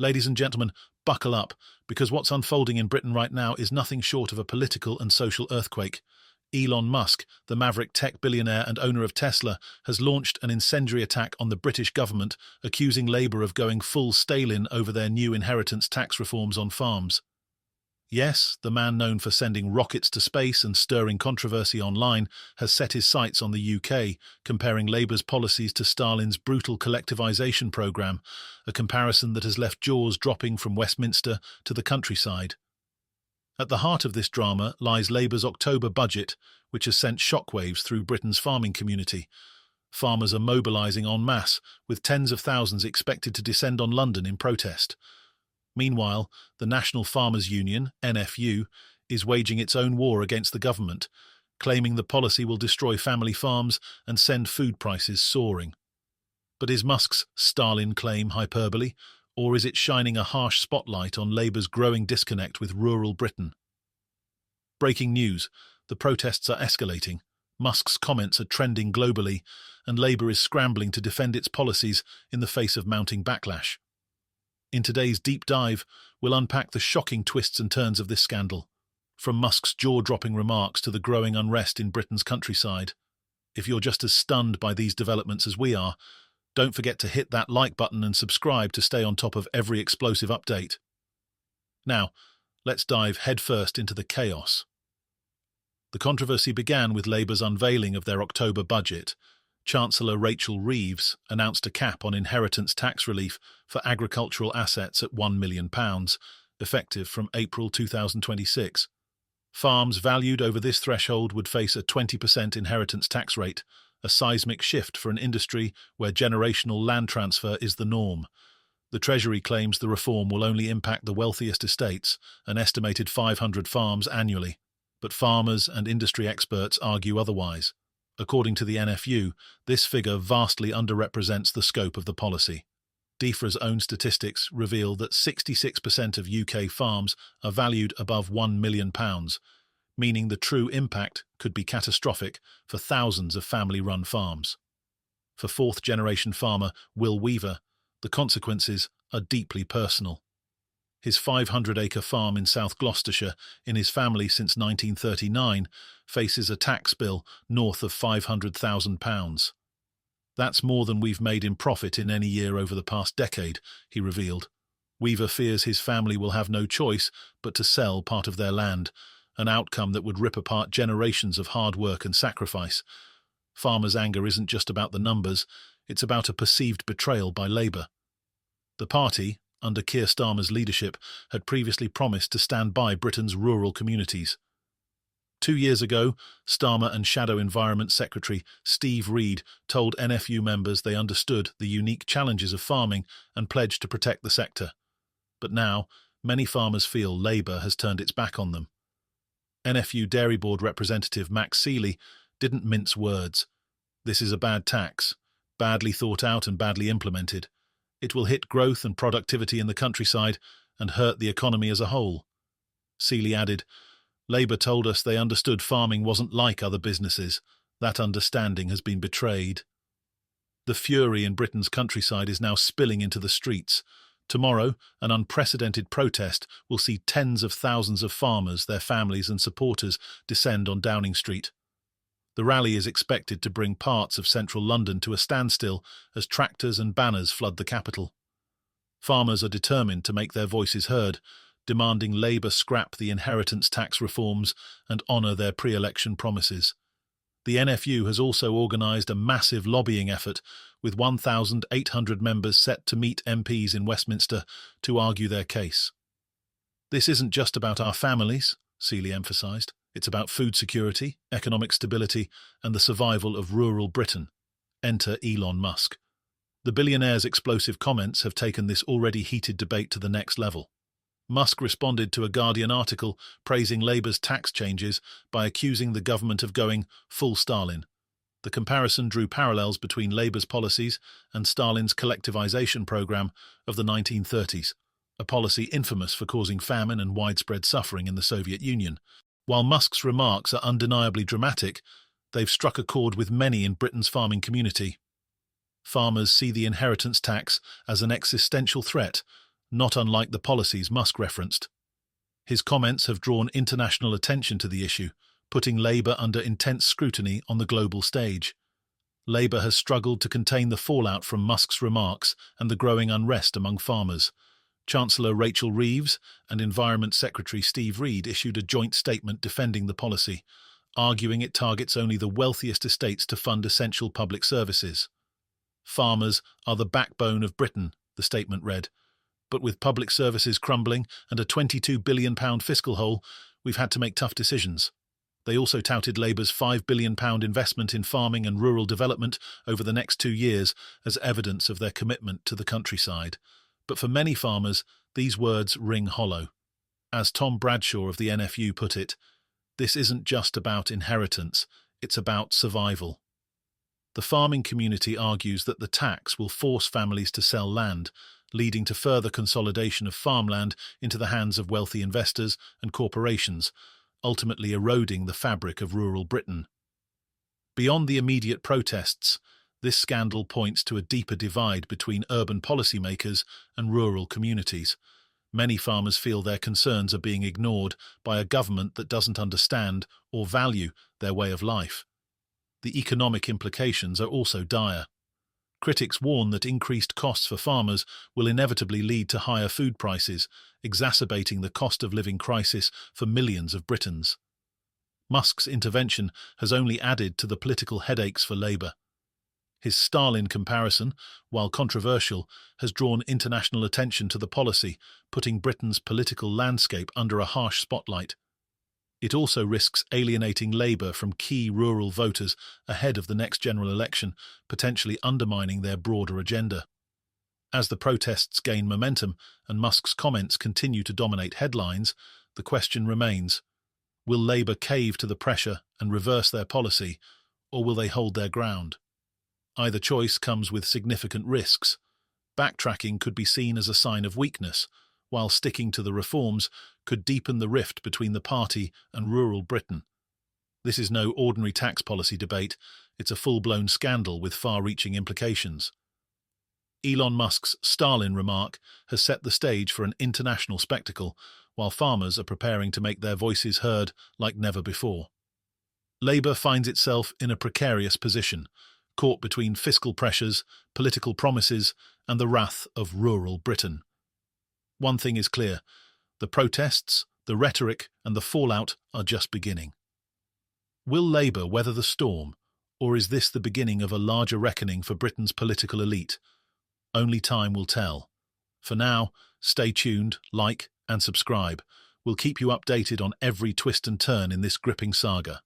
Ladies and gentlemen, buckle up, because what's unfolding in Britain right now is nothing short of a political and social earthquake. Elon Musk, the maverick tech billionaire and owner of Tesla, has launched an incendiary attack on the British government, accusing Labour of going full Stalin over their new inheritance tax reforms on farms. Yes, the man known for sending rockets to space and stirring controversy online has set his sights on the UK, comparing Labour's policies to Stalin's brutal collectivisation programme, a comparison that has left jaws dropping from Westminster to the countryside. At the heart of this drama lies Labour's October budget, which has sent shockwaves through Britain's farming community. Farmers are mobilising en masse, with tens of thousands expected to descend on London in protest. Meanwhile, the National Farmers Union, NFU, is waging its own war against the government, claiming the policy will destroy family farms and send food prices soaring. But is Musk's Stalin claim hyperbole, or is it shining a harsh spotlight on Labour's growing disconnect with rural Britain? Breaking news: the protests are escalating, Musk's comments are trending globally, and Labour is scrambling to defend its policies in the face of mounting backlash. In today's deep dive, we'll unpack the shocking twists and turns of this scandal, from Musk's jaw-dropping remarks to the growing unrest in Britain's countryside. If you're just as stunned by these developments as we are, don't forget to hit that like button and subscribe to stay on top of every explosive update. Now, let's dive headfirst into the chaos. The controversy began with Labour's unveiling of their October budget. Chancellor Rachel Reeves announced a cap on inheritance tax relief for agricultural assets at £1 million, effective from April 2026. Farms valued over this threshold would face a 20% inheritance tax rate, a seismic shift for an industry where generational land transfer is the norm. The Treasury claims the reform will only impact the wealthiest estates, an estimated 500 farms annually, but farmers and industry experts argue otherwise. According to the NFU, this figure vastly underrepresents the scope of the policy. DEFRA's own statistics reveal that 66% of UK farms are valued above £1 million, meaning the true impact could be catastrophic for thousands of family-run farms. For fourth-generation farmer Will Weaver, the consequences are deeply personal. His 500-acre farm in South Gloucestershire, in his family since 1939, faces a tax bill north of £500,000. That's more than we've made in profit in any year over the past decade, he revealed. Weaver fears his family will have no choice but to sell part of their land, an outcome that would rip apart generations of hard work and sacrifice. Farmers' anger isn't just about the numbers, it's about a perceived betrayal by Labour. The party, under Keir Starmer's leadership, had previously promised to stand by Britain's rural communities. 2 years ago, Starmer and Shadow Environment Secretary Steve Reed told NFU members they understood the unique challenges of farming and pledged to protect the sector. But now, many farmers feel Labour has turned its back on them. NFU Dairy Board representative Max Seeley didn't mince words. This is a bad tax, badly thought out and badly implemented. It will hit growth and productivity in the countryside and hurt the economy as a whole. Seeley added, Labour told us they understood farming wasn't like other businesses. That understanding has been betrayed. The fury in Britain's countryside is now spilling into the streets. Tomorrow, an unprecedented protest will see tens of thousands of farmers, their families and supporters descend on Downing Street. The rally is expected to bring parts of central London to a standstill as tractors and banners flood the capital. Farmers are determined to make their voices heard, demanding Labour scrap the inheritance tax reforms and honour their pre-election promises. The NFU has also organised a massive lobbying effort, with 1,800 members set to meet MPs in Westminster to argue their case. This isn't just about our families, Seeley emphasised. It's about food security, economic stability, and the survival of rural Britain. Enter Elon Musk. The billionaire's explosive comments have taken this already heated debate to the next level. Musk responded to a Guardian article praising Labour's tax changes by accusing the government of going full Stalin. The comparison drew parallels between Labour's policies and Stalin's collectivisation programme of the 1930s, a policy infamous for causing famine and widespread suffering in the Soviet Union. While Musk's remarks are undeniably dramatic, they've struck a chord with many in Britain's farming community. Farmers see the inheritance tax as an existential threat, not unlike the policies Musk referenced. His comments have drawn international attention to the issue, putting Labour under intense scrutiny on the global stage. Labour has struggled to contain the fallout from Musk's remarks and the growing unrest among farmers. Chancellor Rachel Reeves and Environment Secretary Steve Reed issued a joint statement defending the policy, arguing it targets only the wealthiest estates to fund essential public services. Farmers are the backbone of Britain, the statement read. But with public services crumbling and a £22 billion fiscal hole, we've had to make tough decisions. They also touted Labour's £5 billion investment in farming and rural development over the next 2 years as evidence of their commitment to the countryside. But for many farmers, these words ring hollow. As Tom Bradshaw of the NFU put it, this isn't just about inheritance, it's about survival. The farming community argues that the tax will force families to sell land, leading to further consolidation of farmland into the hands of wealthy investors and corporations, ultimately eroding the fabric of rural Britain. Beyond the immediate protests, this scandal points to a deeper divide between urban policymakers and rural communities. Many farmers feel their concerns are being ignored by a government that doesn't understand or value their way of life. The economic implications are also dire. Critics warn that increased costs for farmers will inevitably lead to higher food prices, exacerbating the cost of living crisis for millions of Britons. Musk's intervention has only added to the political headaches for Labour. His Stalin comparison, while controversial, has drawn international attention to the policy, putting Britain's political landscape under a harsh spotlight. It also risks alienating Labour from key rural voters ahead of the next general election, potentially undermining their broader agenda. As the protests gain momentum and Musk's comments continue to dominate headlines, the question remains: will Labour cave to the pressure and reverse their policy, or will they hold their ground? Either choice comes with significant risks. Backtracking could be seen as a sign of weakness, while sticking to the reforms could deepen the rift between the party and rural Britain. This is no ordinary tax policy debate, it's a full-blown scandal with far-reaching implications. Elon Musk's Stalin remark has set the stage for an international spectacle, while farmers are preparing to make their voices heard like never before. Labour finds itself in a precarious position, caught between fiscal pressures, political promises, and the wrath of rural Britain. One thing is clear: the protests, the rhetoric, and the fallout are just beginning. Will Labour weather the storm, or is this the beginning of a larger reckoning for Britain's political elite? Only time will tell. For now, stay tuned, like, and subscribe. We'll keep you updated on every twist and turn in this gripping saga.